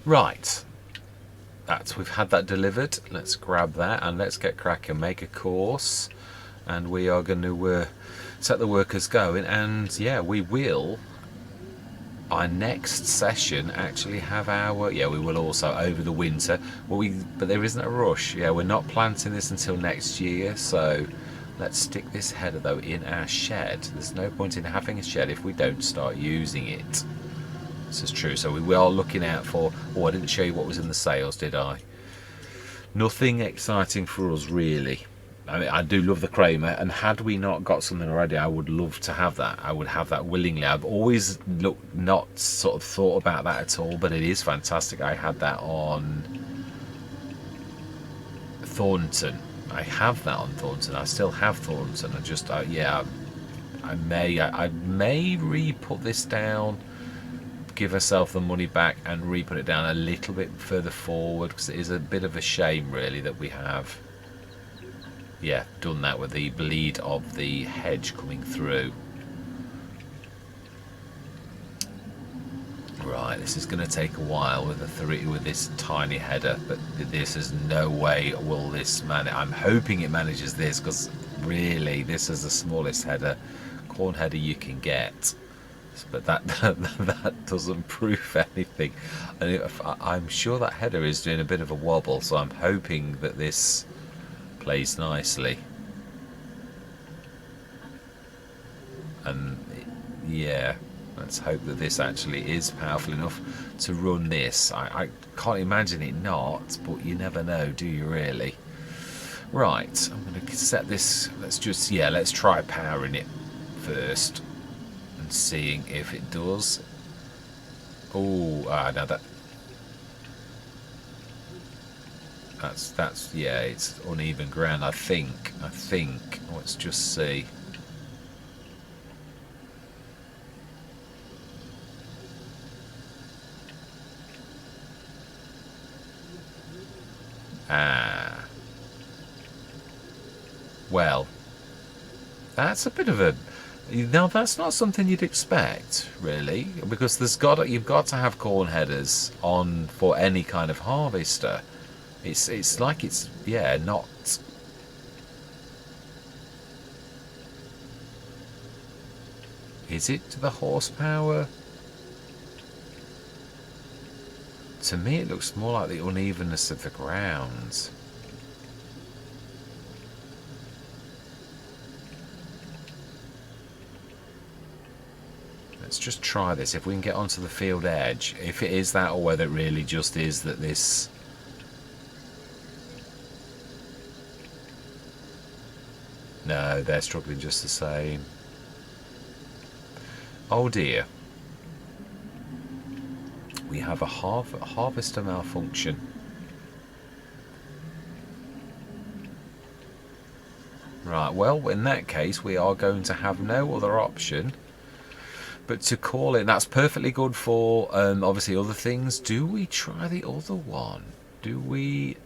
Right. We've had that delivered. Let's grab that and let's get cracking. Make a course, and we are going to set the workers going. And yeah, we will. Our next session actually have our we will also over the winter. But there isn't a rush. Yeah, we're not planting this until next year. So let's stick this header though in our shed. There's no point in having a shed if we don't start using it. This is true. So we are looking out for. Oh, I didn't show you what was in the sales, did I? Nothing exciting for us, really. I mean, I do love the Kramer, and had we not got something already, I would love to have that. I would have that willingly. I've always not sort of thought about that at all, but it is fantastic. I had that on Thornton. I have that on Thornton. I still have Thornton. I just, yeah, I may re-put this down, give herself the money back and re-put it down a little bit further forward, because it is a bit of a shame really that we have done that with the bleed of the hedge coming through. Right, this is going to take a while with this tiny header, but this is no way will this I'm hoping it manages this, because really this is the smallest corn header you can get. But that doesn't prove anything, and I'm sure that header is doing a bit of a wobble, so I'm hoping that this plays nicely. And yeah, let's hope that this actually is powerful enough to run this. I can't imagine it not, but you never know, do you really? Right, I'm going to set this. Let's try powering it first and seeing if it does. Oh, now that's it's uneven ground. I think. Let's just see. Well, that's a bit of a. Now that's not something you'd expect, really, because you've got to have corn headers on for any kind of harvester. It's like it's not. Is it the horsepower? To me, it looks more like the unevenness of the ground. Let's just try this. If we can get onto the field edge, if it is that, or whether it really just is that this. No, they're struggling just the same. Oh dear. We have a harvester malfunction. Right, well, in that case, we are going to have no other option but to call it. That's perfectly good for, obviously, other things. Do we try the other one? Do we?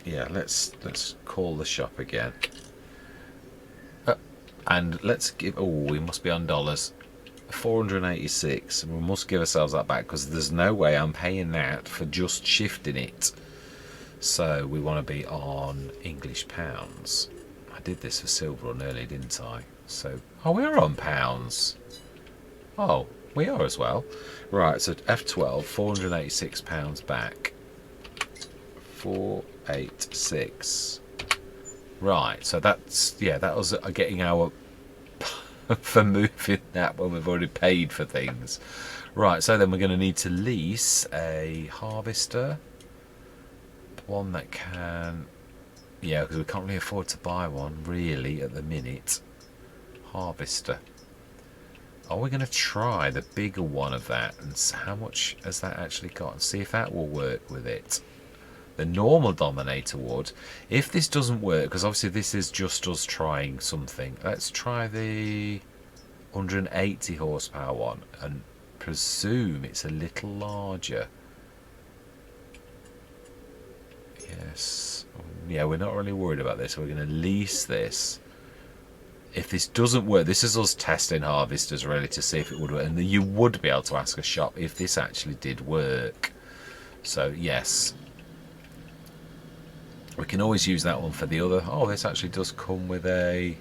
Yeah, let's call the shop again. And let's give. Oh, we must be on dollars. 486. We must give ourselves that back, because there's no way I'm paying that for just shifting it. So we want to be on English pounds. I did this for silver on early, didn't I? So we're on pounds. Oh, we are as well. Right, so F12, 486 pounds back. 486. Right, so that's that was getting our for moving that when we've already paid for things. Right, so then we're going to need to lease a harvester, one that can, because we can't really afford to buy one really at the minute. Harvester. Are we going to try the bigger one of that, and how much has that actually got, and see if that will work with it? The normal Dominator would. If this doesn't work, because obviously this is just us trying something, let's try the 180 horsepower one and presume it's a little larger. Yes. Yeah, we're not really worried about this. We're going to lease this. If this doesn't work, this is us testing harvesters really to see if it would work, and you would be able to ask a shop if this actually did work. So yes, we can always use that one for the other. Oh, this actually does come with a...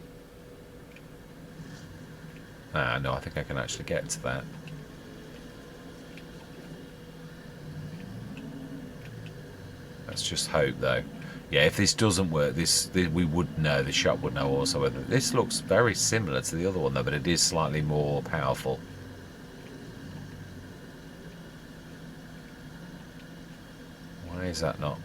no, I think I can actually get to that. Let's just hope though. Yeah, if this doesn't work, we would know, the shop would know also whether... This looks very similar to the other one though, but it is slightly more powerful. Why is that not?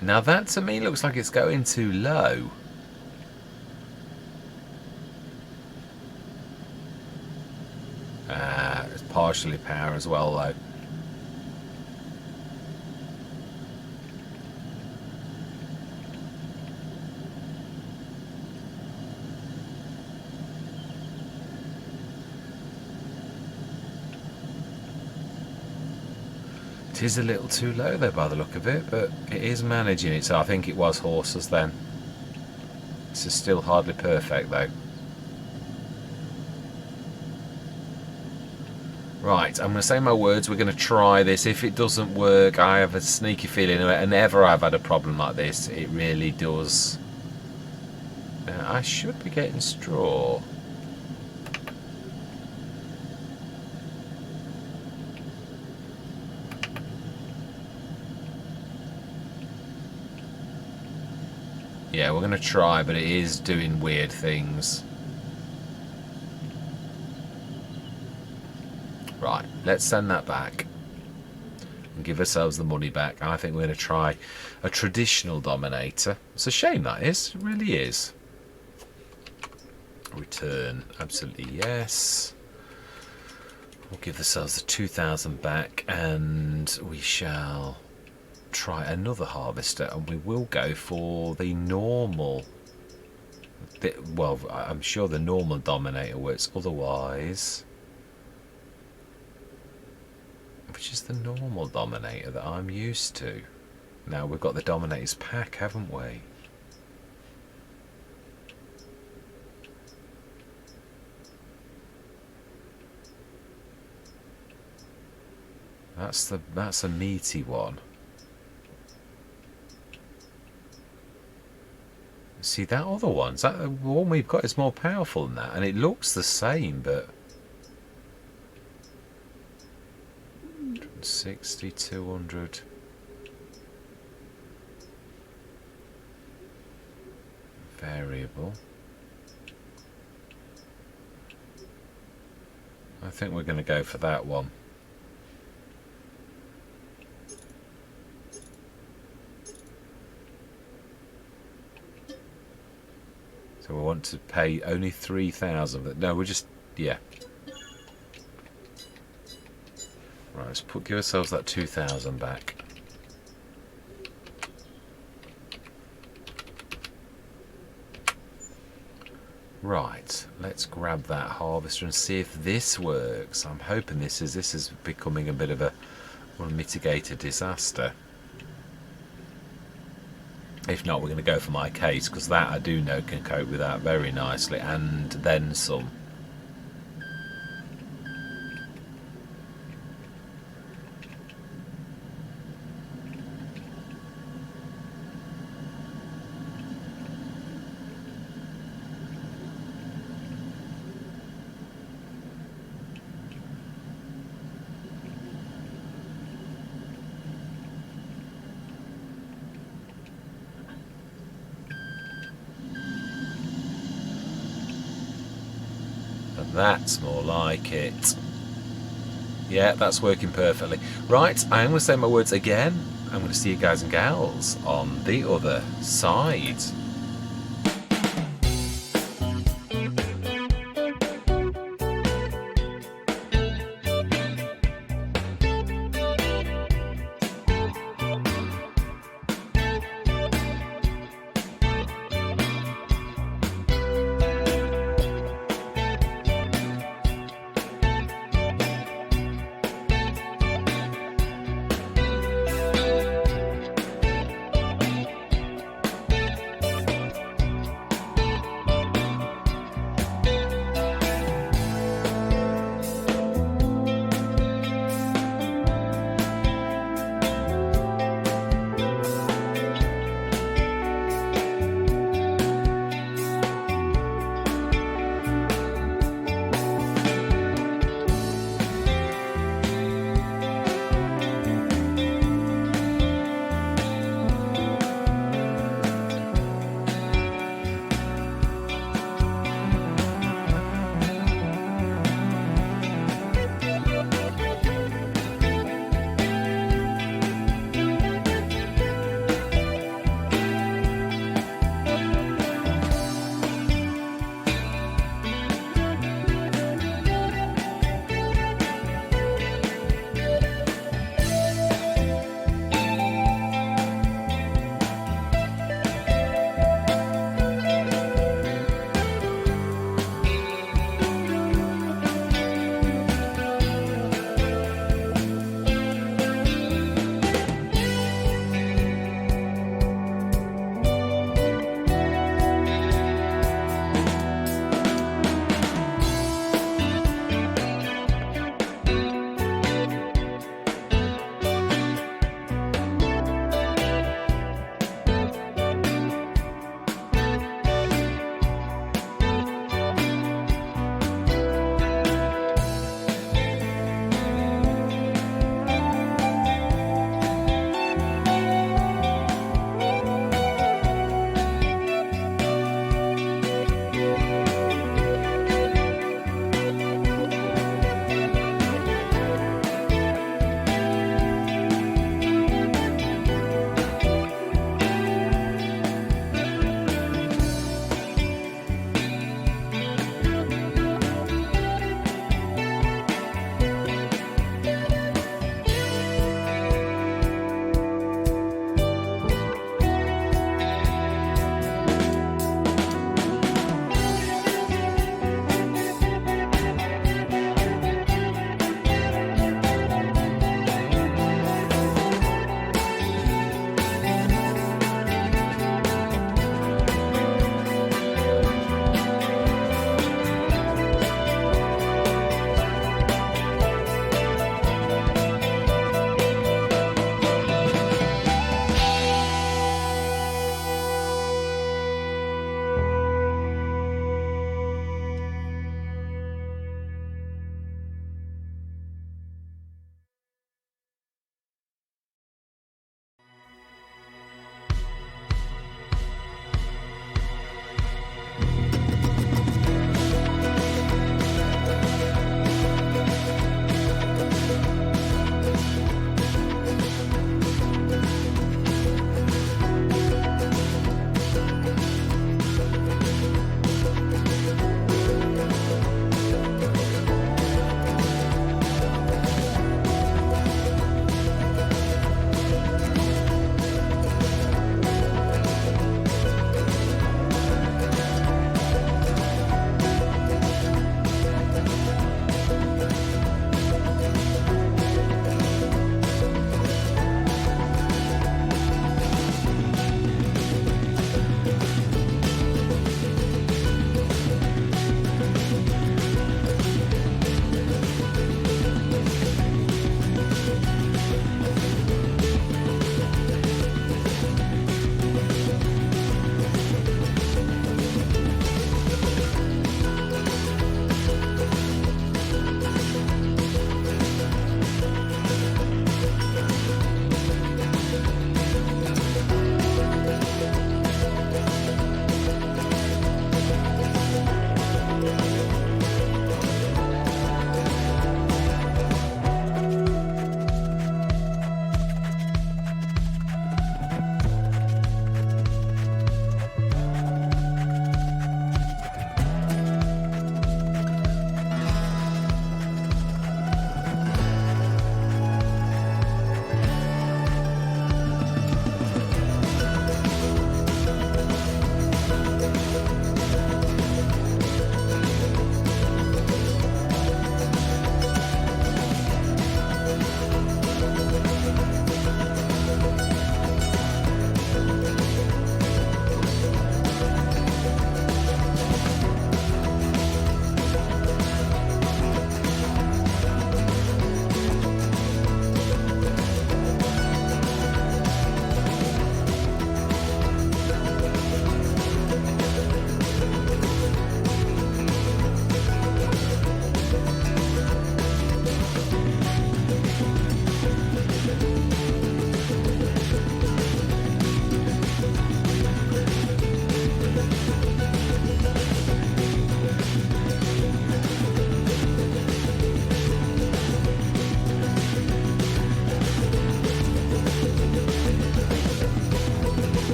Now that to me looks like it's going too low. It's partially power as well though. It is a little too low though by the look of it, but it is managing it, so I think it was horses then. This is still hardly perfect though. Right, I'm going to say my words, we're going to try this. If it doesn't work, I have a sneaky feeling, and whenever I've had a problem like this, it really does. I should be getting straw. Yeah, we're going to try, but it is doing weird things. Right, let's send that back and give ourselves the money back. I think we're going to try a traditional dominator. It's a shame that is, it really is. Return, absolutely yes. We'll give ourselves the 2,000 back, and we shall try another harvester, and we will go for the normal. Well, I'm sure the normal dominator works otherwise. Which is the normal dominator that I'm used to. Now we've got the dominators pack, haven't we? That's a meaty one. See, that other one's that the one we've got is more powerful than that, and it looks the same, but 160, 200. Variable. I think we're going to go for that one. So we want to pay only 3,000, but no, we're just, yeah. Right, let's give ourselves that 2,000 back. Right, let's grab that harvester and see if this works. I'm hoping this is becoming a bit of a unmitigated disaster. If not, we're going to go for my case, because that I do know can cope with that very nicely, and then some. That's more like it. Yeah, that's working perfectly. Right, I'm going to say my words again. I'm going to see you guys and gals on the other side.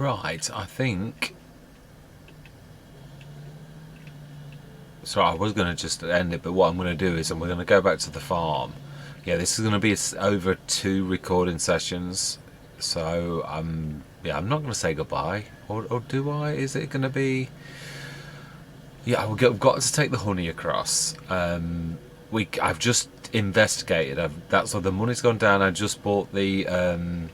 Right, I think. So I was going to just end it, but what I'm going to do is we're going to go back to the farm. Yeah, this is going to be over 2 recording sessions. So yeah, I'm not going to say goodbye, or do I? Is it going to be? Yeah, we've got to take the honey across. I've just investigated. That's why the money's gone down. I just bought the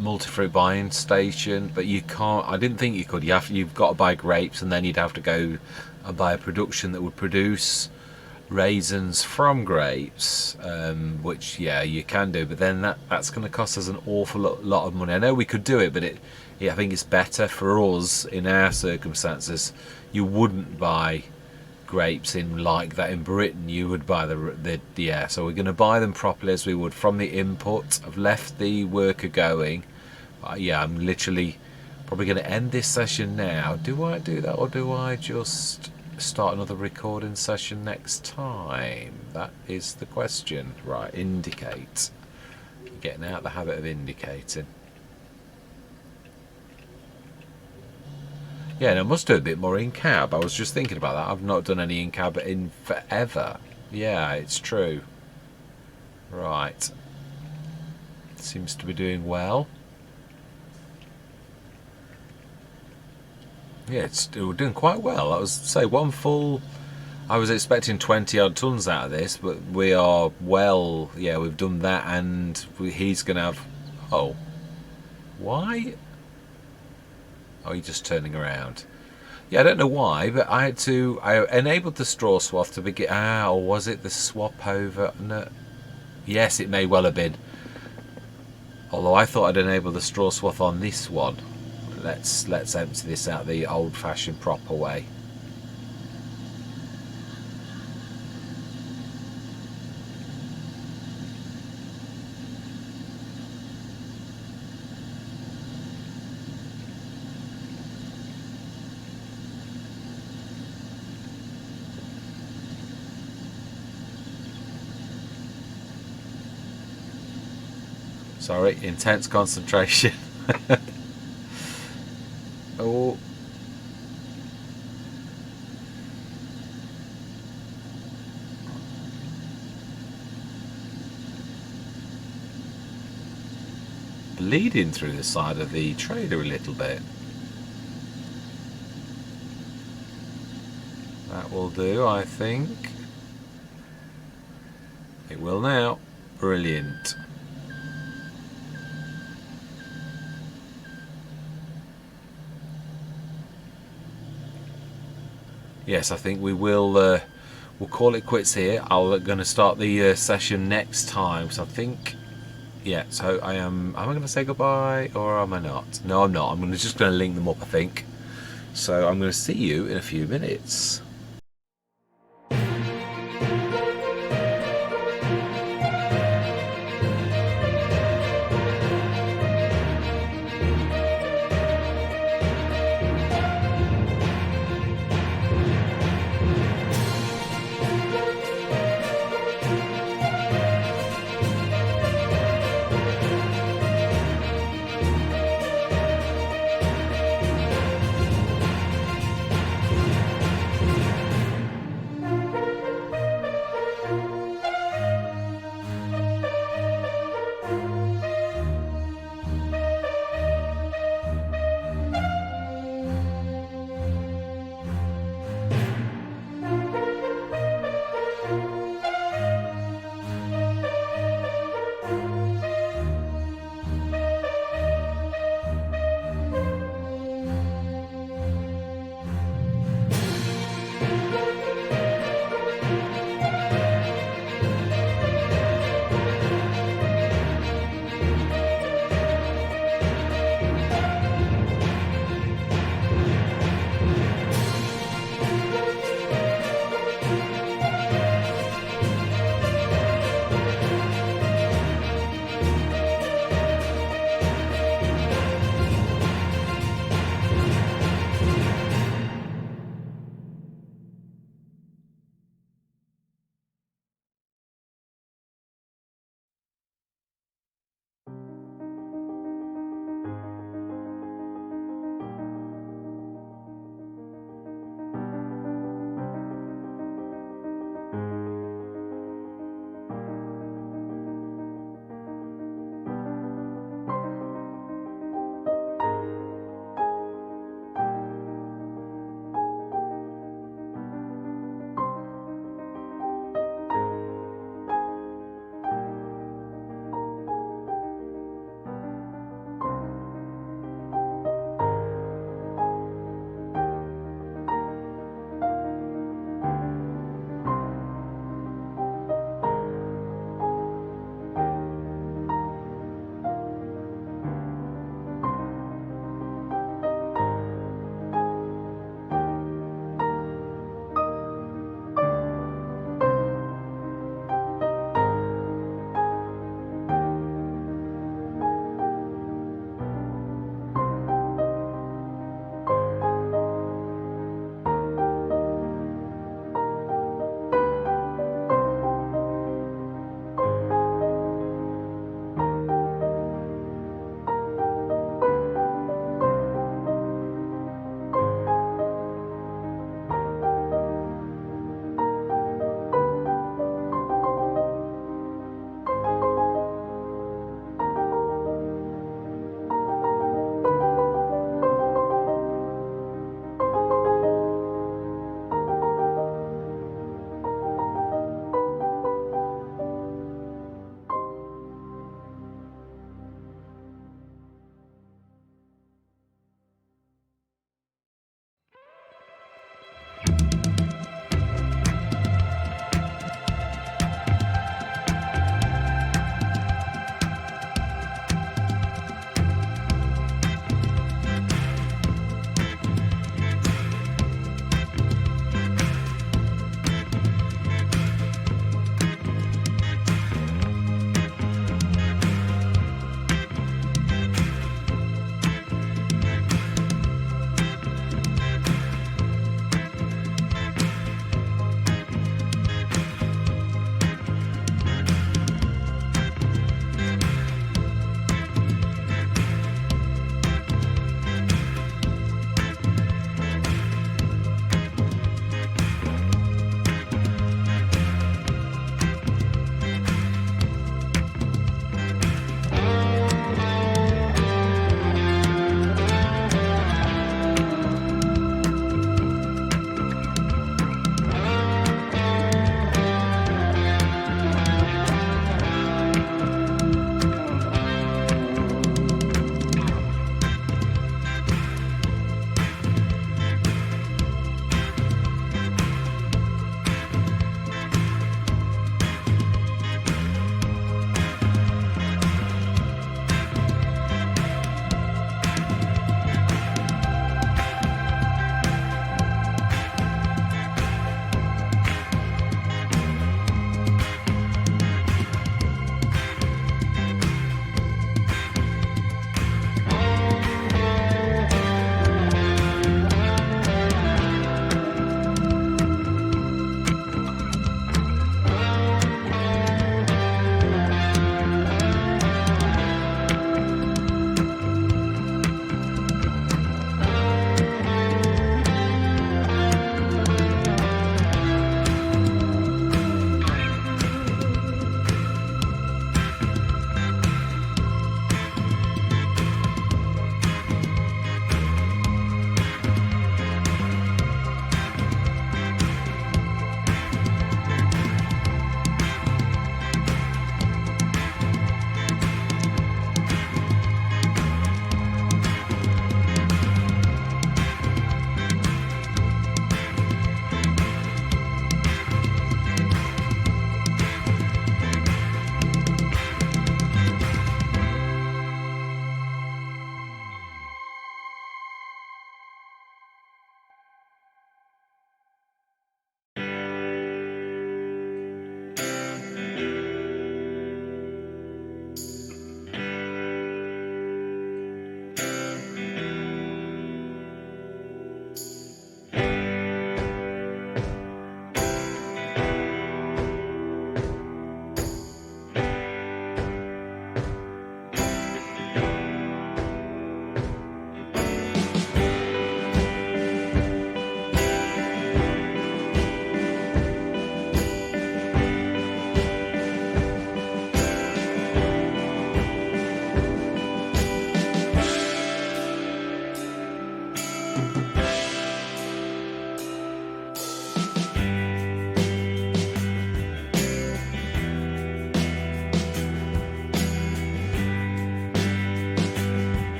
multi-fruit buying station, but you can't. I didn't think you could. You've got to buy grapes, and then you'd have to go and buy a production that would produce raisins from grapes, which yeah, you can do, but then that's going to cost us an awful lot of money. I know we could do it, but I think it's better for us in our circumstances. You wouldn't buy grapes in like that in Britain. You would buy the yeah. So we're going to buy them properly as we would from the input. I've left the worker going. Yeah, I'm literally probably going to end this session now. Do I do that, or do I just start another recording session next time? That is the question. Right, indicate. You're getting out of the habit of indicating. Yeah, and I must do a bit more in-cab. I was just thinking about that. I've not done any in-cab in forever. Yeah, it's true. Right. Seems to be doing well. Yeah, we're doing quite well. I was say one full. I was expecting 20 odd tons out of this, but we are well. Yeah, we've done that, and he's gonna have. Oh, why? Oh, you're just turning around. Yeah, I don't know why, but I enabled the straw swath to begin. Or was it the swap over? No. Yes, it may well have been. Although I thought I'd enable the straw swath on this one. Let's empty this out the old-fashioned proper way. Sorry, intense concentration. Oh. Bleeding through the side of the trailer a little bit. That will do, I think. It will now. Brilliant. Yes, I think we will. We'll call it quits here. I'm going to start the session next time. So I think, yeah. So I am. Am I going to say goodbye, or am I not? No, I'm not. I'm just going to link them up, I think. So I'm going to see you in a few minutes.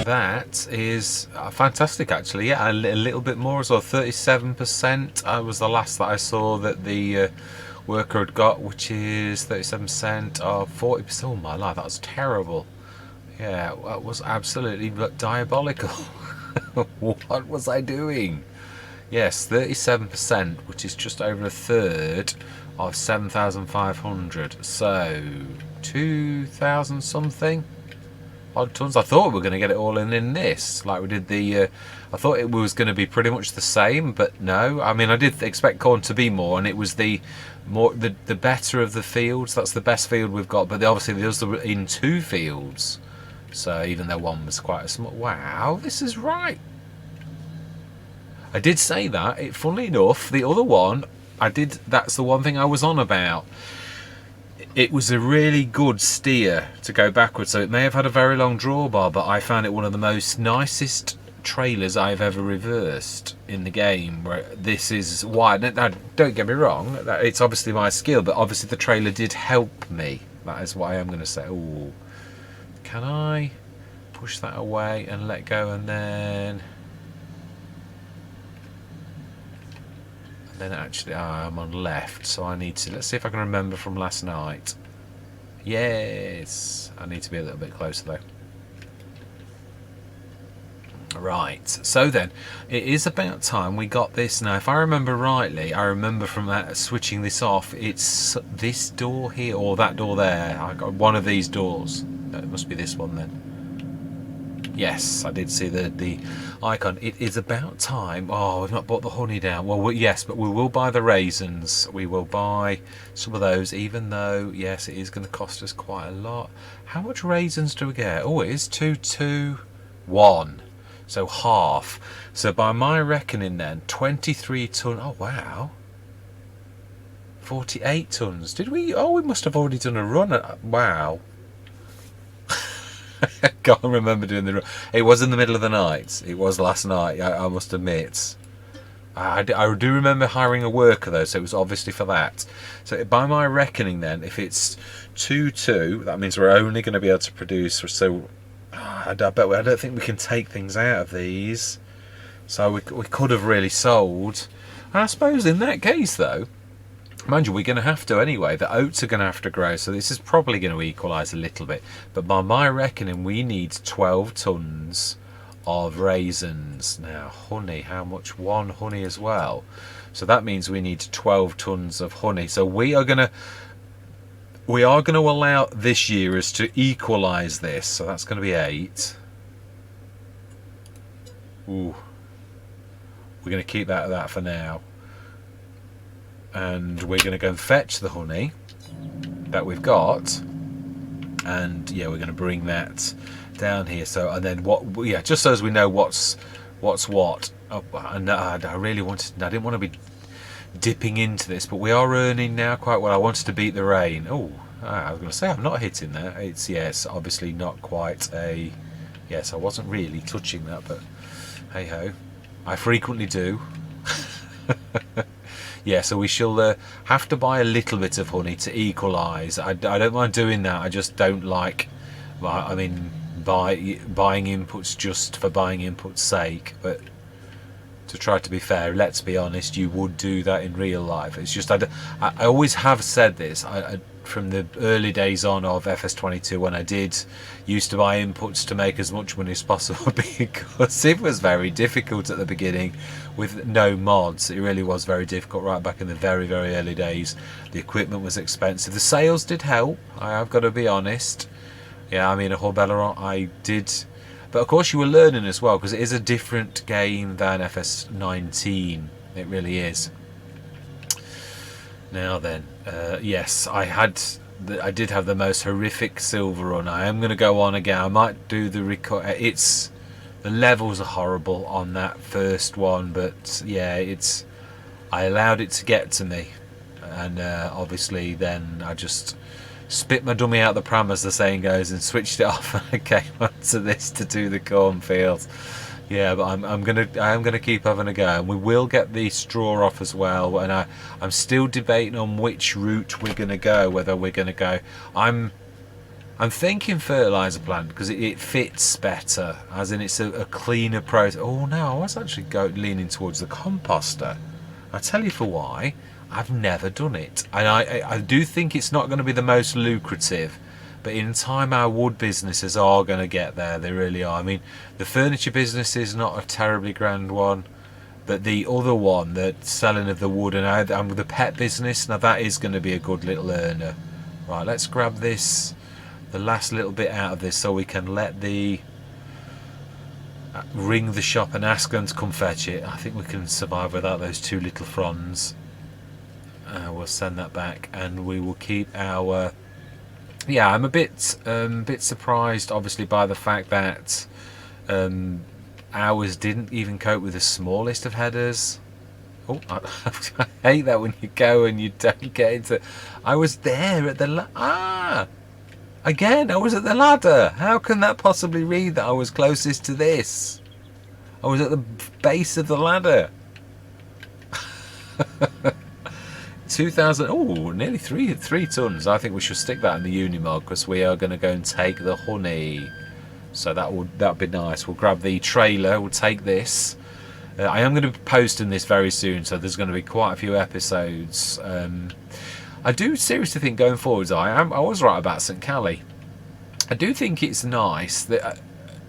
that is fantastic, actually. Yeah, a little bit more as well. 37% was the last that I saw that the worker had got, which is 37% of 40%. Oh my life, that was terrible. Yeah, that was absolutely diabolical. What was I doing? Yes, 37%, which is just over a third of 7,500. So 2,000 something odd tons. I thought we were going to get it all in this, like we did the. I thought it was going to be pretty much the same, but no. I mean, I did expect corn to be more, and it was the better of the fields. That's the best field we've got, but obviously the others were in 2 fields. So even though one was quite a small. Wow, this is right. I did say that. Funnily enough, the other one, that's the one thing I was on about. It was a really good steer to go backwards, so it may have had a very long drawbar, but I found it one of the most nicest trailers I've ever reversed in the game. Where this is wide. Now, don't get me wrong, it's obviously my skill, but obviously the trailer did help me. That is what I am going to say. Ooh, can I push that away and let go, and then actually I'm on left, so I need to, let's see if I can remember from last night. Yes, I need to be a little bit closer though. Right, so then it is about time we got this. Now if I remember rightly, I remember from that switching this off, it's this door here or that door there. I got one of these doors. No, it must be this one then. Yes, I did see the icon. It is about time. Oh, we've not bought the honey down. Well, yes, but we will buy the raisins. We will buy some of those, even though, yes, it is going to cost us quite a lot. How much raisins do we get? Oh, it is 2, 2, 1. So half. So by my reckoning then, 23 tonnes. Oh, wow. 48 tonnes. Did we? Oh, we must have already done a run. Wow. I can't remember doing the run. It was in the middle of the night. It was last night, I must admit. I do remember hiring a worker though, so it was obviously for that. So by my reckoning then, if it's 2, 2, that means we're only going to be able to produce. So I don't think we can take things out of these. So we could have really sold. And I suppose in that case though, mind you, we're going to have to anyway. The oats are going to have to grow, so this is probably going to equalise a little bit. But by my reckoning, we need 12 tonnes of raisins. Now, honey, how much? 1 honey as well. So that means we need 12 tonnes of honey. So we are going to allow this year as to equalise this. So that's going to be 8. Ooh, we're going to keep that at that for now. And we're going to go and fetch the honey that we've got, and yeah, we're going to bring that down here. So, and then just so as we know what's what. Oh, and I didn't want to be dipping into this, but we are earning now quite well. I wanted to beat the rain. Oh, I was going to say I'm not hitting that. It's, yes, obviously not quite a. Yes, I wasn't really touching that, but hey ho, I frequently do. Yeah, so we shall have to buy a little bit of honey to equalise. I don't mind doing that. I just don't like, I mean, buying inputs just for buying inputs' sake. But to try to be fair, let's be honest, you would do that in real life. It's just, I always have said this. From the early days on of FS22, when I used to buy inputs to make as much money as possible, because it was very difficult at the beginning with no mods. It really was very difficult right back in the very, very early days. The equipment was expensive. The sales did help, I've got to be honest. Yeah, I mean, a Horbelleron, I did. But of course you were learning as well, because it is a different game than FS19. It really is. Now then, yes, I did have the most horrific silver run. I am going to go on again. I might do the record. The levels are horrible on that first one, but yeah, I allowed it to get to me, and obviously then I just spit my dummy out the pram, as the saying goes, and switched it off, and I came onto this to do the cornfields. Yeah, but I am gonna keep having a go, and we will get the straw off as well. And I'm still debating on which route we're gonna go. Whether we're gonna go, I'm I'm thinking fertilizer plant because it fits better, as in it's a cleaner process. Oh no, I was actually leaning towards the composter. I'll tell you for why. I've never done it, and I do think it's not going to be the most lucrative, but in time our wood businesses are going to get there. They really are. I mean, the furniture business is not a terribly grand one, but the other one, the selling of the wood and the pet business, now that is going to be a good little earner. Right, let's grab this, the last little bit out of this, so we can let the ring the shop and ask them to come fetch it. I think we can survive without those two little fronds. We'll send that back, and we will keep our. Yeah, I'm a bit surprised, obviously, by the fact that ours didn't even cope with the smallest of headers. Oh, I hate that when you go and you don't get into. I was there at the again. I was at the ladder. How can that possibly read that I was closest to this? I was at the base of the ladder. 2,000. Oh, nearly three tons. I think we should stick that in the Unimog because we are going to go and take the honey. So that'll be nice. We'll grab the trailer. We'll take this. I am going to be posting this very soon, so there's going to be quite a few episodes. I do seriously think going forwards, I was right about St. Cally. I do think it's nice that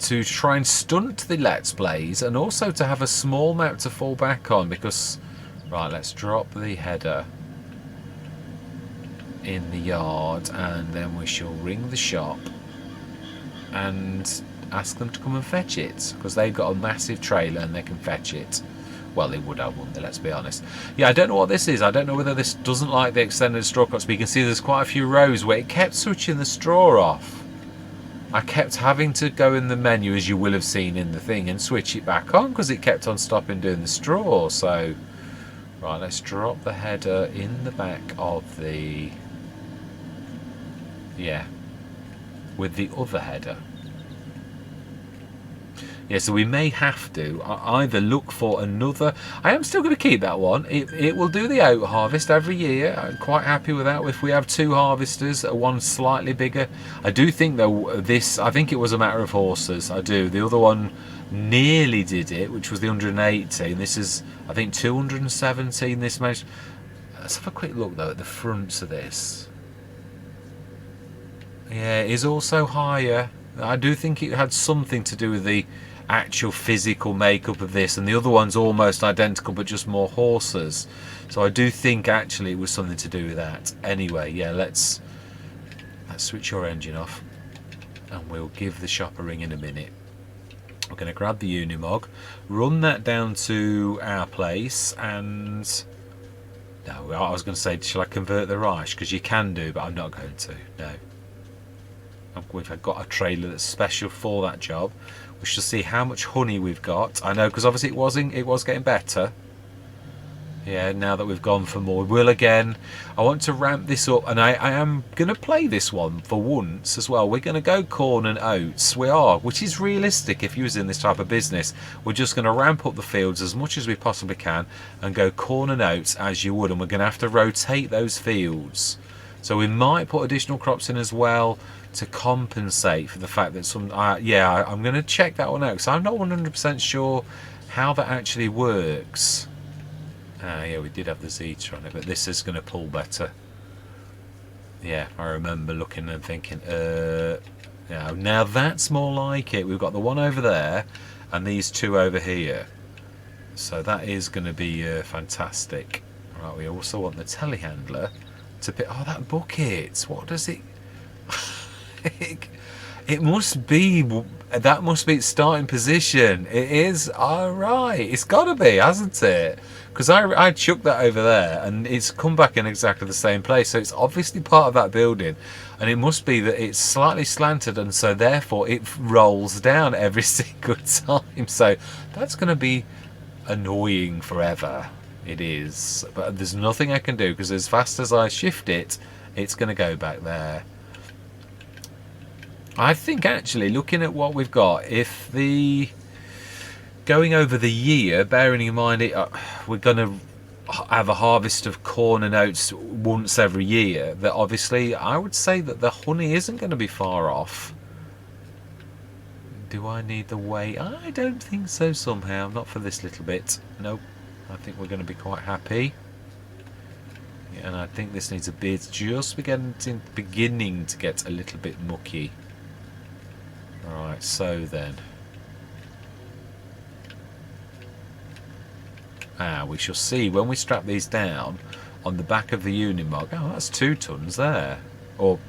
to try and stunt the Let's Plays and also to have a small map to fall back on, because right, let's drop the header in the yard and then we shall ring the shop and ask them to come and fetch it, because they've got a massive trailer and they can fetch it. Well, they would have, wouldn't they? Let's be honest. Yeah, I don't know what this is. I don't know whether this doesn't like the extended straw cuts, but you can see there's quite a few rows where it kept switching the straw off. I kept having to go in the menu, as you will have seen in the thing, and switch it back on because it kept on stopping doing the straw. So, right, let's drop the header in the back of the... Yeah, with the other header. Yeah, so we may have to either look for another. I am still going to keep that one. It will do the out harvest every year. I'm quite happy with that. If we have two harvesters, one slightly bigger. I do think though I think it was a matter of horses. I do. The other one nearly did it, which was the 180. And this is, I think, 217. This managed. Let's have a quick look though at the fronts of this. Yeah, it is also higher. I do think it had something to do with the actual physical makeup of this, and the other one's almost identical but just more horses. So I do think actually it was something to do with that. Anyway, yeah, let's switch your engine off and we'll give the shop a ring in a minute. We're going to grab the Unimog, run that down to our place, and no, I was going to say, shall I convert the rice? Because you can do, but I'm not going to. No. We've got a trailer that's special for that job. We shall see how much honey we've got. I know, because obviously it was getting better. Yeah, now that we've gone for more, we will again. I want to ramp this up, and I am going to play this one for once as well. We're going to go corn and oats. We are, which is realistic if you was in this type of business. We're just going to ramp up the fields as much as we possibly can and go corn and oats as you would, and we're going to have to rotate those fields. So we might put additional crops in as well to compensate for the fact that some... yeah, I'm going to check that one out because I'm not 100% sure how that actually works. Yeah, we did have the Zeta on it, but this is going to pull better. Yeah, I remember looking and thinking, yeah, now that's more like it. We've got the one over there and these two over here. So that is going to be fantastic. Right, we also want the telehandler to pick... Oh, that bucket. What does it... It must be... That must be its starting position. It is. Alright. It's got to be, hasn't it? Because I chucked that over there and it's come back in exactly the same place. So it's obviously part of that building. And it must be that it's slightly slanted and so therefore it rolls down every single time. So that's going to be annoying forever. It is. But there's nothing I can do because as fast as I shift it, it's going to go back there. I think actually looking at what we've got, if the... Going over the year, bearing in mind we're going to have a harvest of corn and oats once every year, that obviously I would say that the honey isn't going to be far off. Do I need the whey? I don't think so somehow. Not for this little bit. Nope. I think we're going to be quite happy. Yeah, and I think this needs a bit. It's just beginning to get a little bit mucky. Alright, so then. We shall see when we strap these down on the back of the Unimog. Oh, that's 2 tons there. Or,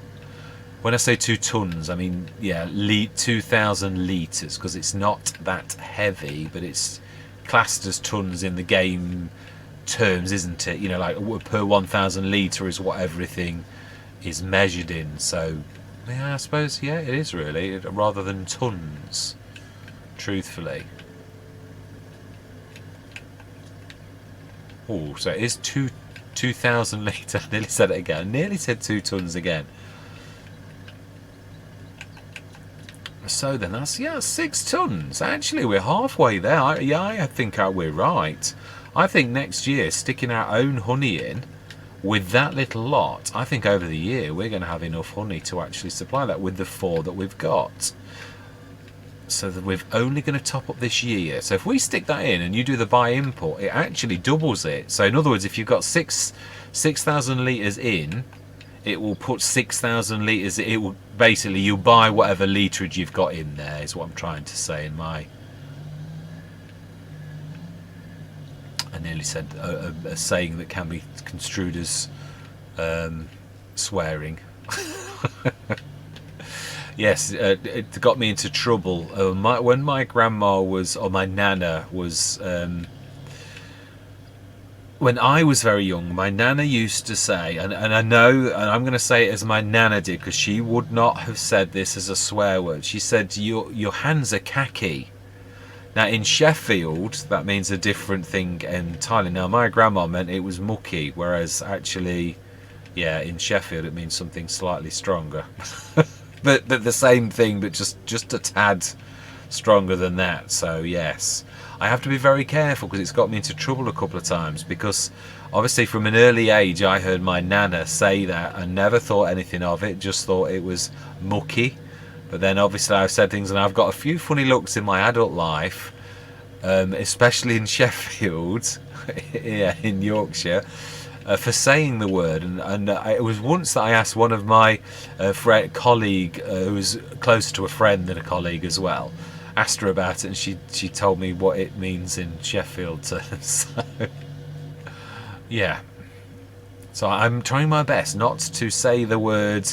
when I say 2 tons, I mean, yeah, 2,000 litres, because it's not that heavy, but it's classed as tons in the game terms, isn't it? You know, like per 1,000 litre is what everything is measured in. So, yeah, I suppose, yeah, it is really, rather than tons, truthfully. Oh, so it is 2,000 litre. I nearly said it again. I nearly said 2 tons again. So then that's, yeah, 6 tons. Actually, we're halfway there. I think we're right. I think next year, sticking our own honey in with that little lot, I think over the year we're going to have enough honey to actually supply that with the 4 that we've got. So that we're only going to top up this year. So if we stick that in and you do the buy import, it actually doubles it. So in other words, if you've got 6,000 litres in, it will put 6,000 litres. It will basically, you buy whatever litrage you've got in there, is what I'm trying to say in my. I nearly said a saying that can be construed as swearing. Yes, it got me into trouble. When my grandma was, or my nana was, when I was very young, my nana used to say, and I know, and I'm going to say it as my nana did, because she would not have said this as a swear word. She said, your hands are khaki. Now in Sheffield, that means a different thing entirely. Now my grandma meant it was mucky, whereas actually, yeah, in Sheffield it means something slightly stronger. But the same thing, but just a tad stronger than that. So yes, I have to be very careful, because it's got me into trouble a couple of times, because obviously from an early age I heard my nana say that and never thought anything of it, just thought it was mucky. But then obviously I've said things, and I've got a few funny looks in my adult life, especially in Sheffield, yeah, in Yorkshire, for saying the word. And it was once that I asked one of my colleague, who was closer to a friend than a colleague as well, asked her about it, and she told me what it means in Sheffield terms. So, yeah. So I'm trying my best not to say the word,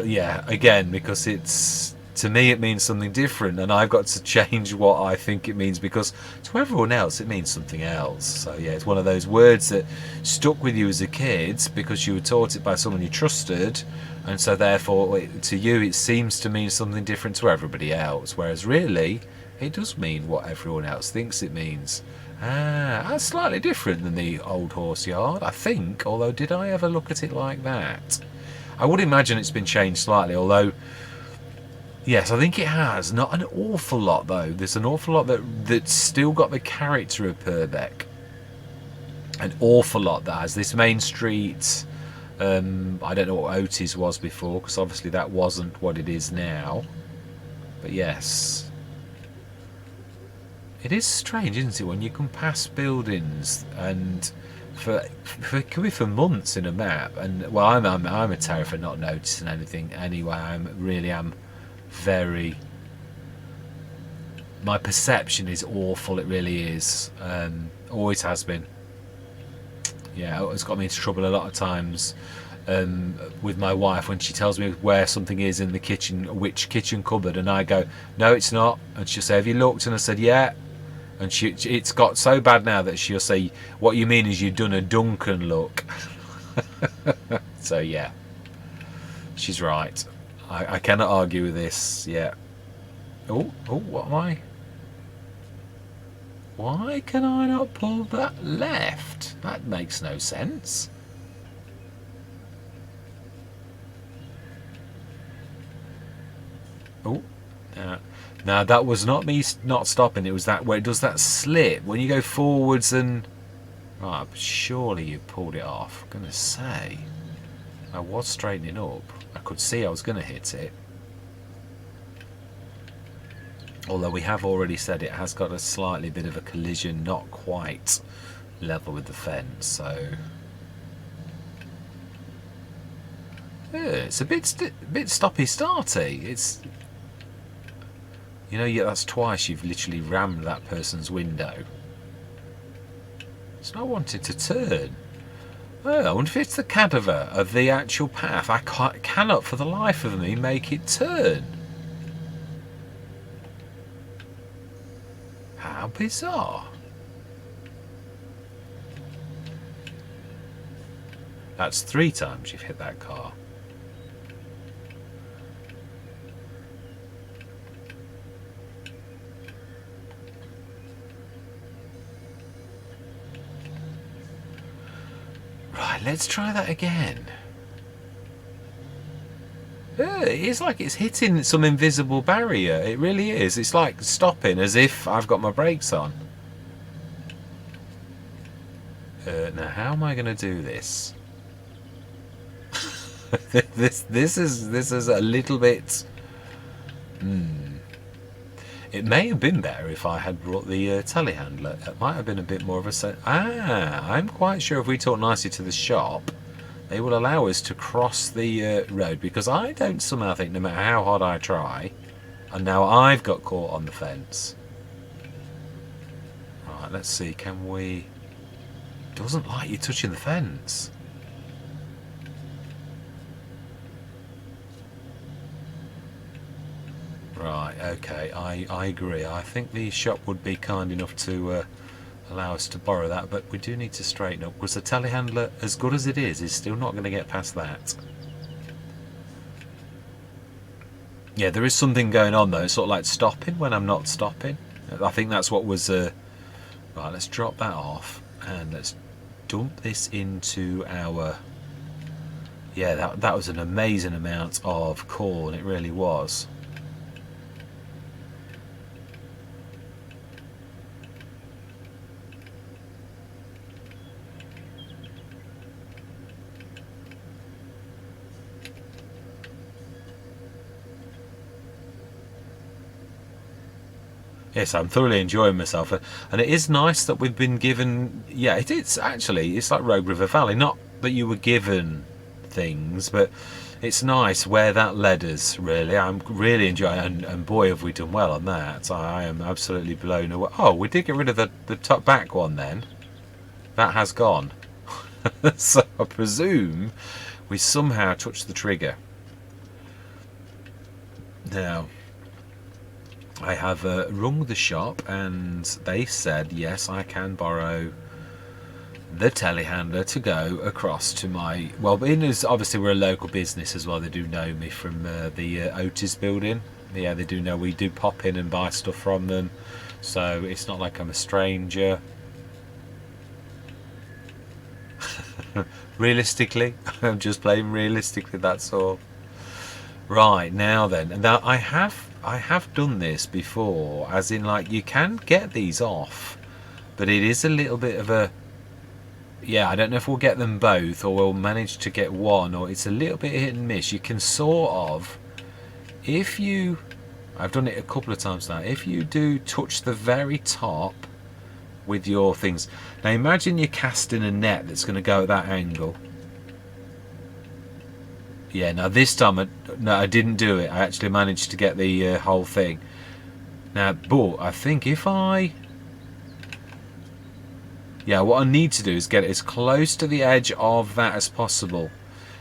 yeah, again, because it's, to me it means something different, and I've got to change what I think it means, because to everyone else it means something else. So yeah, it's one of those words that stuck with you as a kid because you were taught it by someone you trusted, and so therefore to you it seems to mean something different to everybody else, whereas really it does mean what everyone else thinks it means. That's slightly different than the old horse yard, I think, although did I ever look at it like that? I would imagine it's been changed slightly, although yes, I think it has. Not an awful lot though. There's an awful lot that's still got the character of Purbeck. An awful lot that has. This main street, I don't know what Otis was before, because obviously that wasn't what it is now. But yes. It is strange, isn't it, when you can pass buildings and it could be for months in a map, and well, I'm a terror for not noticing anything anyway. I really am very. My perception is awful. It really is. Always has been. Yeah, it's got me into trouble a lot of times with my wife when she tells me where something is in the kitchen, which kitchen cupboard, and I go, no, it's not, and she'll say, have you looked? And I said, yeah. And it's got so bad now that she'll say, what you mean is you've done a Duncan look. So yeah, she's right. I cannot argue with this. Yeah. Oh, what am I? Why can I not pull that left? That makes no sense. Oh, now that was not me not stopping. It was that where it does that slip when you go forwards and Right, but surely you pulled it off. I'm going to say, I was straightening up. I could see I was going to hit it. Although we have already said it has got a slightly bit of a collision, not quite level with the fence, so... Yeah, it's a bit stoppy-starty. It's... You know, yeah, that's twice you've literally rammed that person's window. It's not wanting to turn. Oh, I wonder if it's the cadaver of the actual path. I cannot for the life of me make it turn. How bizarre. That's 3 times you've hit that car. Right, let's try that again. Yeah, it's like it's hitting some invisible barrier. It really is. It's like stopping as if I've got my brakes on. Now, how am I going to do this? This is a little bit. It may have been better if I had brought the telehandler. It might have been a bit more of a... I'm quite sure if we talk nicely to the shop, they will allow us to cross the road, because I don't somehow think, no matter how hard I try, and now I've got caught on the fence. Right, let's see, can we... Doesn't like you touching the fence. Right, okay, I agree. I think the shop would be kind enough to allow us to borrow that, but we do need to straighten up, because the telehandler, as good as it is still not going to get past that. Yeah, there is something going on though, sort of like stopping when I'm not stopping. I think that's what was... Right, let's drop that off, and let's dump this into our... Yeah, that was an amazing amount of corn, it really was. Yes, I'm thoroughly enjoying myself, and it is nice that we've been given... Yeah, it's actually, it's like Rogue River Valley. Not that you were given things, but it's nice where that led us, really. I'm really enjoying, and boy, have we done well on that. I am absolutely blown away. Oh, we did get rid of the top back one then. That has gone. So I presume we somehow touched the trigger. Now... I have rung the shop, and they said yes, I can borrow the telehandler to go across to my... Well, being as obviously we're a local business as well, they do know me from the Otis building. Yeah, they do know we do pop in and buy stuff from them, so it's not like I'm a stranger. Realistically, I'm just playing realistically, that's all. Right, now then, now I have done this before, as in, like, you can get these off, but it is a little bit of a... Yeah, I don't know if we'll get them both, or we'll manage to get one, or it's a little bit hit and miss. You can sort of... If you... I've done it a couple of times now. If you do touch the very top with your things... Now imagine you're casting a net that's going to go at that angle. Yeah, now this time, I didn't do it. I actually managed to get the whole thing. Now, but I think if I... Yeah, what I need to do is get it as close to the edge of that as possible.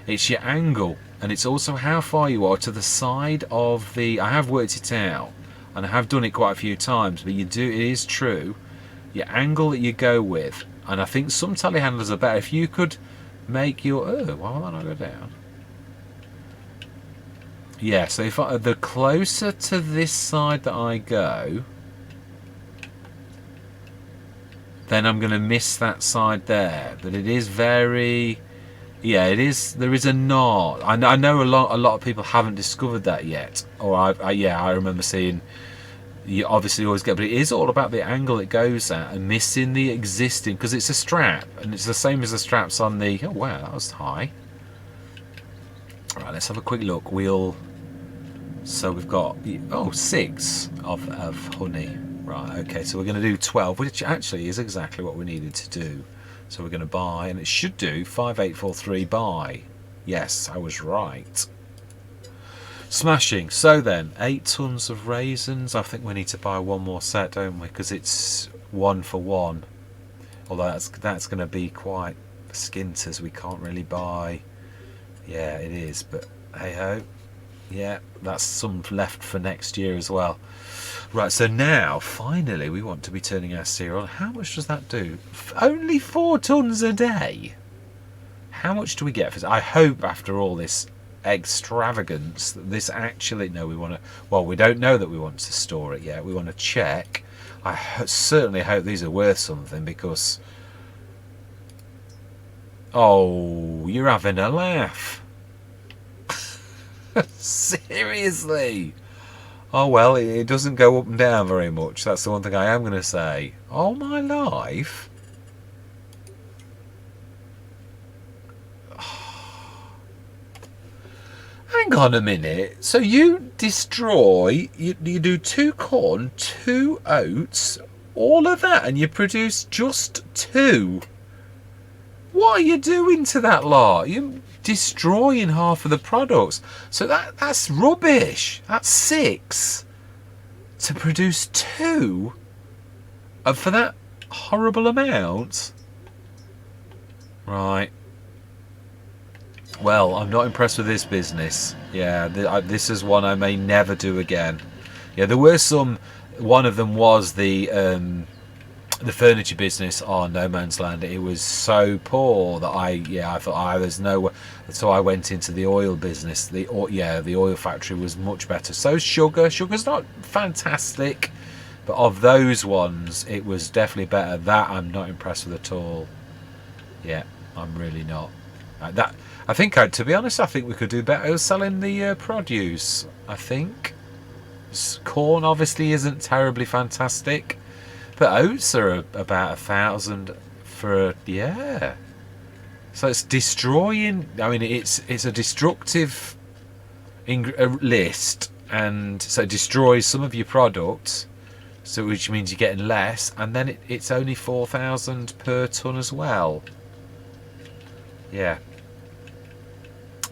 It's your angle, and it's also how far you are to the side of the... I have worked it out, and I have done it quite a few times, but it is true. Your angle that you go with, and I think some telehandlers are better. If you could make your... Oh, why will that not go down? Yeah, so if the closer to this side that I go, then I'm going to miss that side there. But it is very... Yeah, it is. There is a knot. I know a lot of people haven't discovered that yet. Or yeah, I remember seeing you obviously always get, but it is all about the angle it goes at and missing the existing, because it's a strap and it's the same as the straps on the, oh wow, that was high. Right, let's have a quick look. So we've got, oh, 6 of honey. Right, okay, so we're going to do 12, which actually is exactly what we needed to do. So we're going to buy, and it should do 5843 buy. Yes, I was right. Smashing. So then, 8 tons of raisins. I think we need to buy one more set, don't we? Because it's 1 for 1. Although that's going to be quite skint, as we can't really buy. Yeah, it is, but hey ho. Yeah, that's some left for next year as well. Right, so now finally we want to be turning our cereal. How much does that do? Only 4 tons a day. How much do we get for this? I hope after all this extravagance that this actually, no, we want to, well, we don't know that we want to store it yet. We want to check. I certainly hope these are worth something, because, oh, you're having a laugh. Seriously? Oh well, it doesn't go up and down very much. That's the one thing I am going to say. Oh my life. Hang on a minute. So you destroy, you do 2 corn, 2 oats, all of that, and you produce just 2. What are you doing to that lot? You're destroying half of the products. So that's rubbish. That's 6 to produce 2 for that horrible amount. Right. Well, I'm not impressed with this business. Yeah, this is one I may never do again. Yeah, there were some. One of them was the furniture business on No Man's Land. It was so poor that I thought, there's no way. So I went into the oil business. The oil factory was much better. So sugar's not fantastic, but of those ones, it was definitely better. That I'm not impressed with at all. Yeah, I'm really not. I think, to be honest, I think we could do better selling the produce. I think corn obviously isn't terribly fantastic. But oats are about 1,000 for yeah. So it's destroying. I mean, it's a destructive list, and so it destroys some of your products. So which means you're getting less, and then it's only 4,000 per ton as well. Yeah.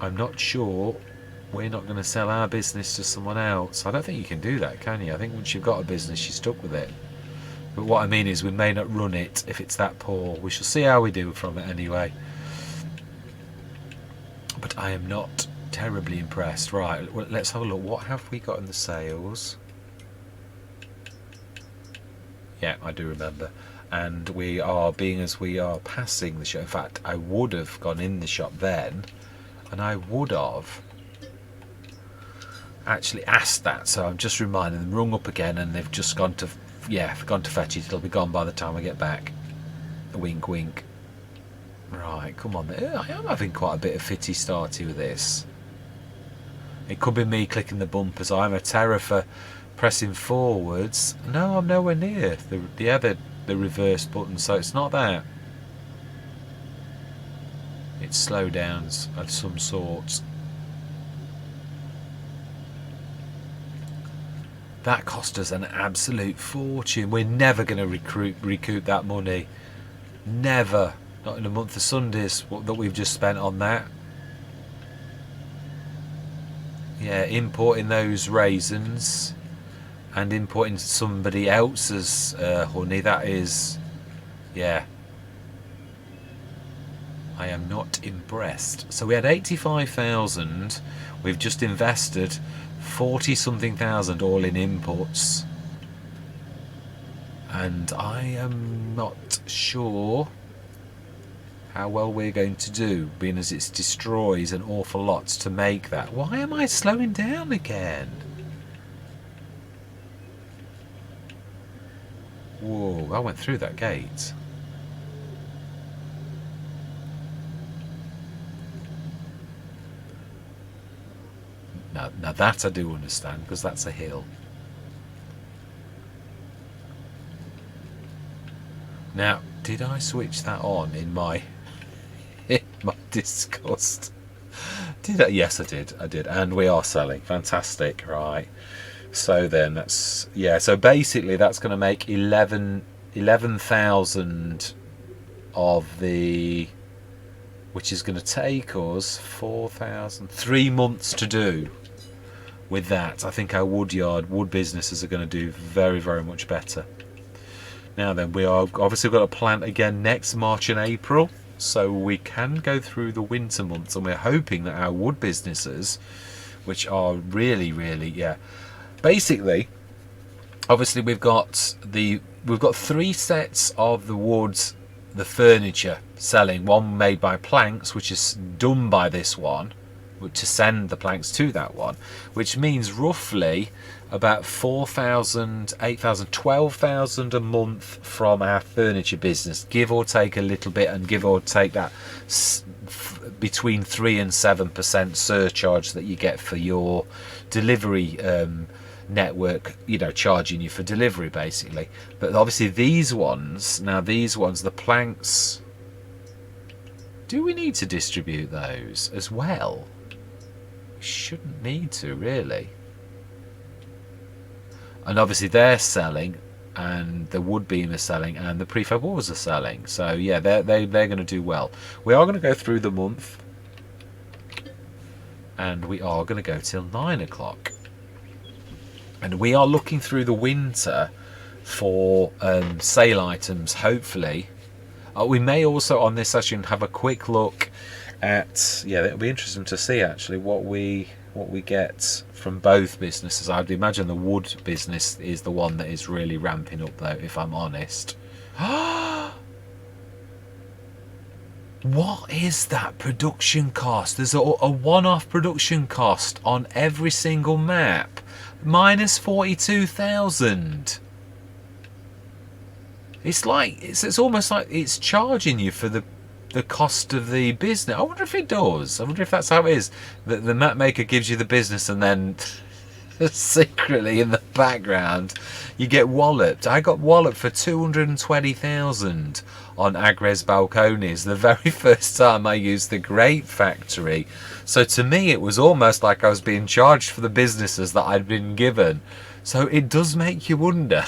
I'm not sure. We're not going to sell our business to someone else. I don't think you can do that, can you? I think once you've got a business, you're stuck with it. But what I mean is we may not run it if it's that poor. We shall see how we do from it anyway. But I am not terribly impressed. Right, well, let's have a look. What have we got in the sales? Yeah, I do remember. And we are, being as we are passing the shop. In fact, I would have gone in the shop then, and I would have actually asked that. So I'm just reminding them, rung up again, and they've just gone to fetch it. It'll be gone by the time I get back. Wink, wink. Right, come on. I am having quite a bit of fitty starty with this. It could be me clicking the bumpers. I'm a terror for pressing forwards. No, I'm nowhere near the reverse button, so it's not that. It's slow downs of some sort. That cost us an absolute fortune. We're never going to recoup that money. Never. Not in a month of Sundays that we've just spent on that. Yeah, importing those raisins and importing somebody else's honey, that is, yeah. I am not impressed. So we had 85,000. We've just invested 40 something thousand all in inputs, and I am not sure how well we're going to do, being as it destroys an awful lot to make that. Why am I slowing down again? Whoa, I went through that gate. Now that I do understand, because that's a hill. Now, did I switch that on in my disgust? Did I? Yes, I did. And we are selling. Fantastic. Right. So then that's, yeah, so basically that's going to make 11,000 of the, which is going to take us 4,000, 3 months to do. With that, I think our wood businesses are going to do very, very much better. Now then, we are obviously got a plant again next March and April, so we can go through the winter months, and we're hoping that our wood businesses, which are really, really, yeah, basically, obviously we've got 3 sets of the woods, the furniture selling. One made by Planks, which is done by this one, to send the planks to that one, which means roughly about 4,000, 8,000, 12,000 a month from our furniture business, give or take a little bit, and give or take that between 3 and 7% surcharge that you get for your delivery network, you know, charging you for delivery basically. But obviously these ones, the planks, do we need to distribute those as well? We shouldn't need to, really. And obviously they're selling, and the wood beam is selling, and the prefab walls are selling. So yeah, they're going to do well. We are going to go through the month, and we are going to go till 9 o'clock. And we are looking through the winter for sale items, hopefully. We may also on this session have a quick look at, yeah, it'll be interesting to see actually what we get from both businesses. I'd imagine the wood business is the one that is really ramping up though, if I'm honest. What is that production cost? There's a one-off production cost on every single map. Minus 42,000. It's like, it's almost like it's charging you for the cost of the business. I wonder if it does. I wonder if that's how it is. The map maker gives you the business, and then secretly in the background you get walloped. I got walloped for 220,000 on Agres Balcones the very first time I used the Grape Factory. So to me it was almost like I was being charged for the businesses that I'd been given. So it does make you wonder,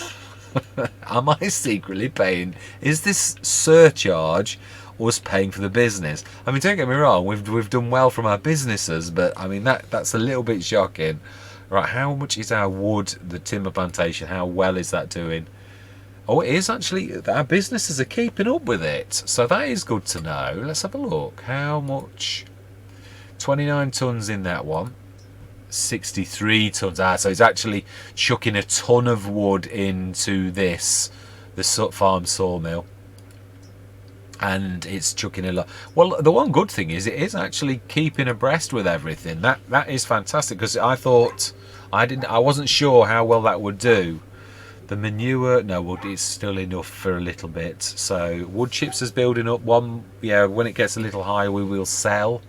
am I secretly paying? Is this surcharge us paying for the business? I mean, don't get me wrong, we've done well from our businesses, but I mean that's a little bit shocking. Right, how much is our wood, the timber plantation, how well is that doing? Oh, it is actually, our businesses are keeping up with it, so that is good to know. Let's have a look. How much? 29 tonnes in that one, 63 tonnes. So it's actually chucking a ton of wood into the farm sawmill, and it's chucking a lot. Well, the one good thing is it is actually keeping abreast with everything. That is fantastic, because I thought I wasn't sure how well that would do. The manure, no, wood is still enough for a little bit. So wood chips is building up. One, yeah, when it gets a little higher, we will sell.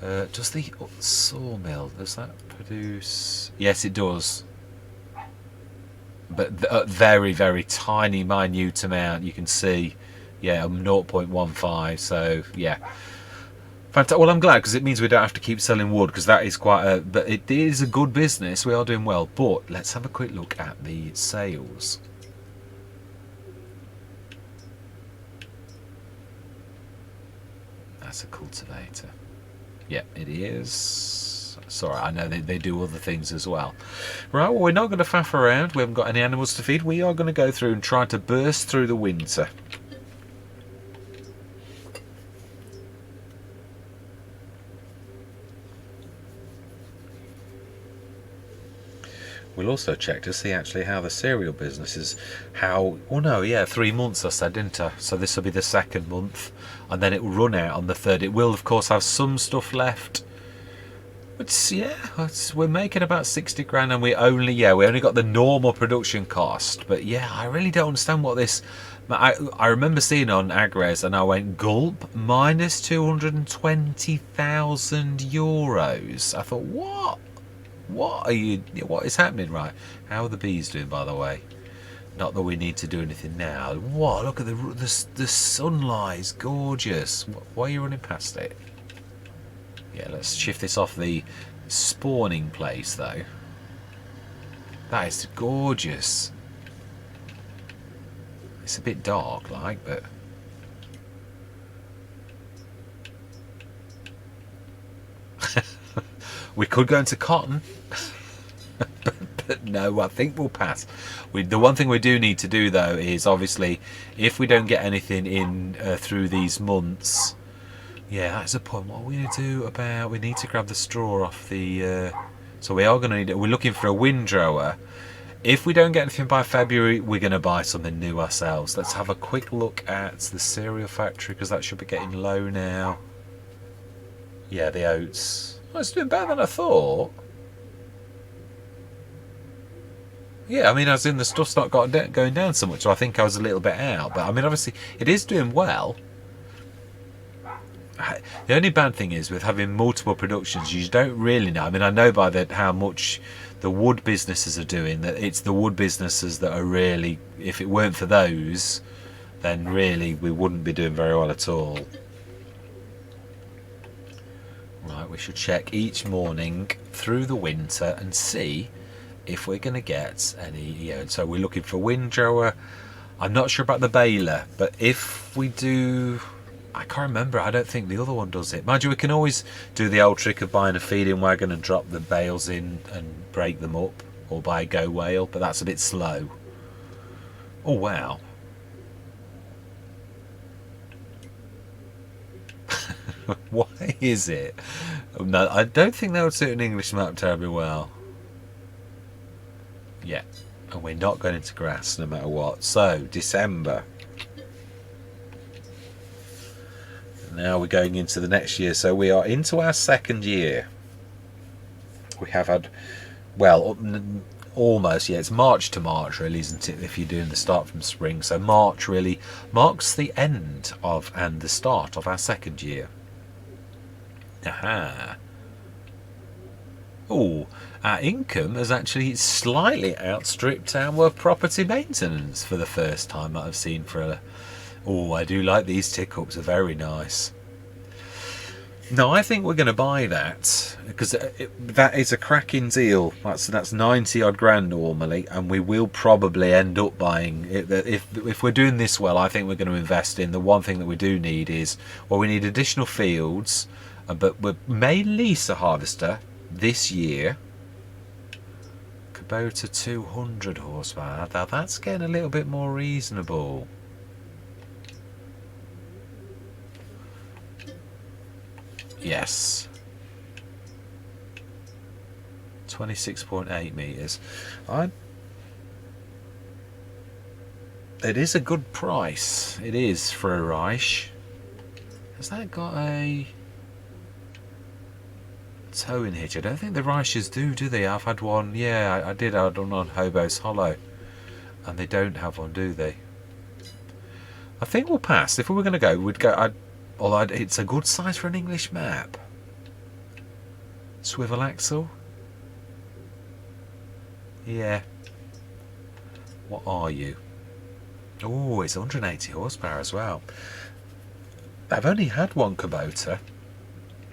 Does the sawmill, does that produce? Yes, it does. But a very, very tiny, minute amount. You can see, yeah, 0.15. So yeah, fantastic. Well, I'm glad, because it means we don't have to keep selling wood, because that is quite a. But it is a good business. We are doing well. But let's have a quick look at the sales. That's a cultivator. Yeah, it is. Sorry, I know they do other things as well. Right, well, we're not going to faff around. We haven't got any animals to feed. We are going to go through and try to burst through the winter. We'll also check to see actually how the cereal business is. Oh no, yeah, 3 months I said, didn't I? So this will be the 2nd month, and then it will run out on the 3rd. It will, of course, have some stuff left. But yeah, we're making about 60 grand, and we only got the normal production cost. But yeah, I really don't understand what this. I remember seeing on Agres, and I went gulp, minus 220,000 euros. I thought, what? What is happening? Right, how are the bees doing, by the way? Not that we need to do anything now. Whoa, look at the sunlight. It's gorgeous. Why are you running past it? Yeah, let's shift this off the spawning place, though. That is gorgeous. It's a bit dark, like, but... we could go into cotton. But no, I think we'll pass. The one thing we do need to do, though, is obviously, if we don't get anything in through these months... Yeah, that's a point. What are we going to do about... We need to grab the straw off the... So we are going to need... We're looking for a windrower. If we don't get anything by February, we're going to buy something new ourselves. Let's have a quick look at the cereal factory, because that should be getting low now. Yeah, the oats. Oh, it's doing better than I thought. Yeah, I mean, as in the stuff's not going down so much, so I think I was a little bit out. But I mean, obviously, it is doing well. The only bad thing is with having multiple productions, you don't really know. I mean, I know by that how much the wood businesses are doing, that it's the wood businesses that are really, if it weren't for those, then really we wouldn't be doing very well at all. Right, we should check each morning through the winter and see if we're going to get any. Yeah, so we're looking for windrower. I'm not sure about the baler, but if we do, I can't remember. I don't think the other one does it. Mind you, we can always do the old trick of buying a feeding wagon and drop the bales in and break them up, or buy a go whale, but that's a bit slow. Oh wow. Why is it? No, I don't think that would suit an English map terribly well. Yeah, and we're not going into grass no matter what. So, December. Now we're going into the next year. So we are into our second year. We have had, well, almost, yeah, it's March to March really, isn't it, if you're doing the start from spring. So March really marks the end of and the start of our second year. Aha. Oh, our income has actually slightly outstripped our property maintenance for the first time that I've seen for a... Oh, I do like these tick-ups, are very nice. No, I think we're going to buy that, because that is a cracking deal. That's 90 odd grand normally, and we will probably end up buying it. If we're doing this well, I think we're going to invest in. The one thing that we do need is, well, we need additional fields, but we may lease a harvester this year. Kubota 200 horsepower. Now that's getting a little bit more reasonable. Yes. 26.8 meters. It is a good price. It is for a Reich. Has that got a towing hitch? I don't think the Reichers do they? I've had one. Yeah, I did. I had one on Hobo's Hollow, and they don't have one, do they? I think we'll pass. If we were going to go, we'd go. Although it's a good size for an English map. Swivel axle. Yeah. What are you? Oh, it's 180 horsepower as well. I've only had one Kubota.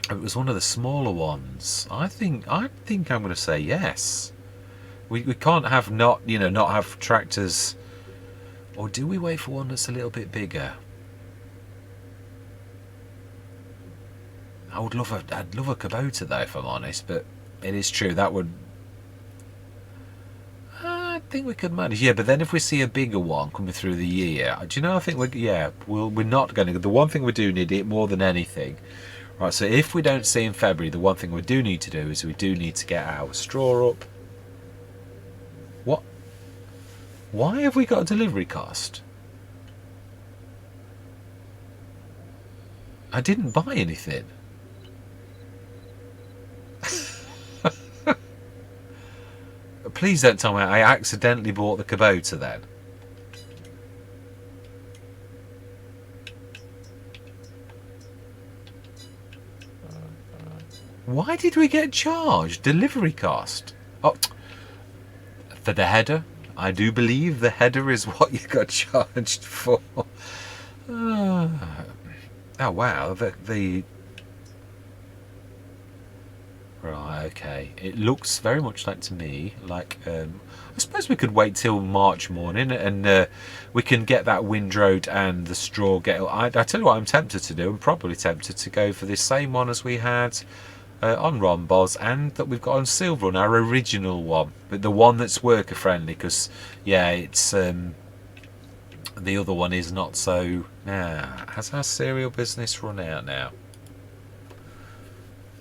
It was one of the smaller ones. I think I'm going to say yes. We can't have not have tractors. Or do we wait for one that's a little bit bigger? I'd love a Kubota though, if I'm honest, but it is true that would. I think we could manage. Yeah, but then if we see a bigger one coming through the year, do you know? I think we're not going to. The one thing we do need it more than anything, right? So if we don't see in February, the one thing we do need to do is we do need to get our straw up. What? Why have we got a delivery cost? I didn't buy anything. Please don't tell me I accidentally bought the Kubota then. Why did we get charged? Delivery cost? Oh, for the header? I do believe the header is what you got charged for. Oh wow, the right, okay. It looks very much like to me like I suppose we could wait till March morning and we can get that windrowed and the straw get. I tell you what, I'm tempted to do. I'm probably tempted to go for this same one as we had on Ronboz and that we've got on Silver on our original one, but the one that's worker friendly, because yeah, it's the other one is not so. Has our cereal business run out now?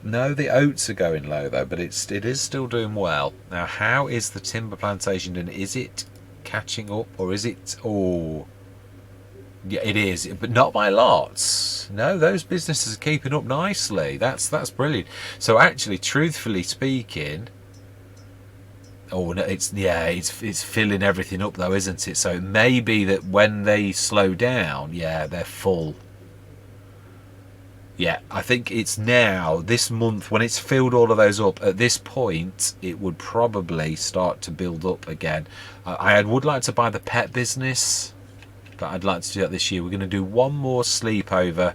No, the oats are going low though, but it is still doing well. Now, how is the timber plantation doing? Is it catching up, or is it? Oh, yeah, it is, but not by lots. No, those businesses are keeping up nicely. That's brilliant. So actually, truthfully speaking, oh no, it's filling everything up though, isn't it? So it may be that when they slow down, yeah, they're full. Yeah, I think it's now, this month, when it's filled all of those up, at this point, it would probably start to build up again. I would like to buy the pet business, but I'd like to do that this year. We're going to do one more sleepover,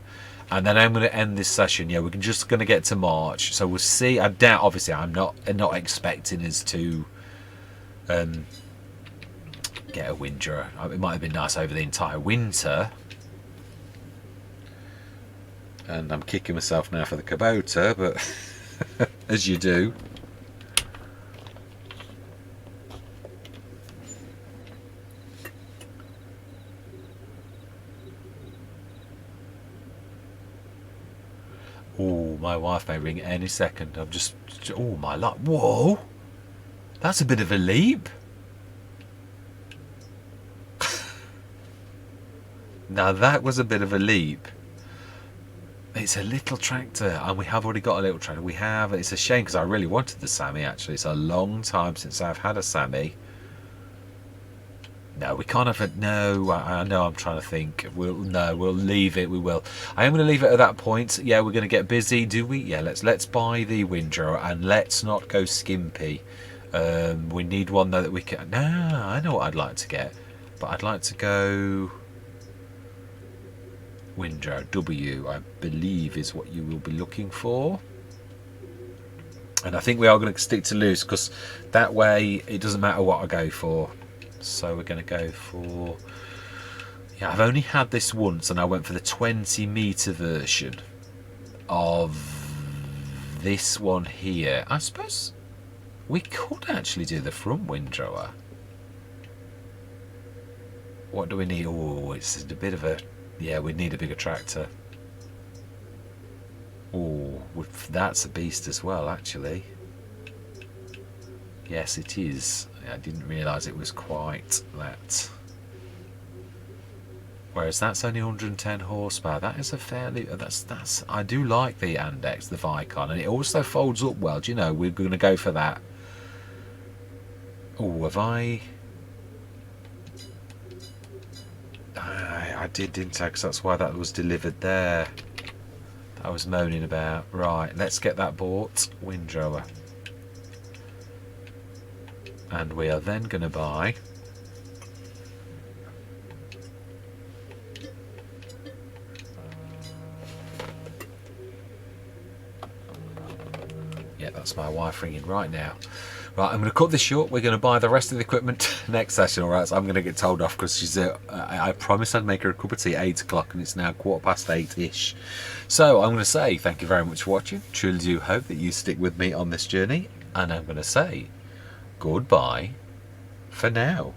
and then I'm going to end this session. Yeah, we're just going to get to March, so we'll see. I doubt, obviously, I'm not expecting us to get a windrow. It might have been nice over the entire winter. And I'm kicking myself now for the Kubota, but as you do. Oh, my wife may ring any second. I'm just, oh my luck. Whoa, that's a bit of a leap. Now that was a bit of a leap. It's a little tractor, and we have already got a little tractor. We have. It's a shame because I really wanted the Sammy. Actually, it's a long time since I've had a Sammy. No, we can't have it. No, I know. I'm trying to think. We'll leave it. We will. I am going to leave it at that point. Yeah, we're going to get busy. Do we? Yeah. Let's buy the windrow and let's not go skimpy. We need one though that we can. No, I know what I'd like to get, but I'd like to go. Windrow W, I believe, is what you will be looking for, and I think we are going to stick to loose because that way it doesn't matter what I go for. So we're going to go for, yeah, I've only had this once and I went for the 20-meter version of this one here. I suppose we could actually do the front windrower. What do we need? Oh, it's a bit of a, yeah, we'd need a bigger tractor. Oh, that's a beast as well, actually. Yes, it is. I didn't realise it was quite that. Whereas that's only 110 horsepower. That is a fairly. That's. I do like the Andex, the Vicon, and it also folds up well. Do you know? We're going to go for that. Oh, have I did, didn't I? Because that's why that was delivered there. I was moaning about. Right, let's get that bought. Windrower. And we are then going to buy. Yeah, that's my wife ringing right now. Right, I'm going to cut this short. We're going to buy the rest of the equipment next session, alright? So I'm going to get told off because she's. I promised I'd make her a cup of tea at 8 o'clock and it's now 8:15-ish. So I'm going to say thank you very much for watching. Truly do hope that you stick with me on this journey. And I'm going to say goodbye for now.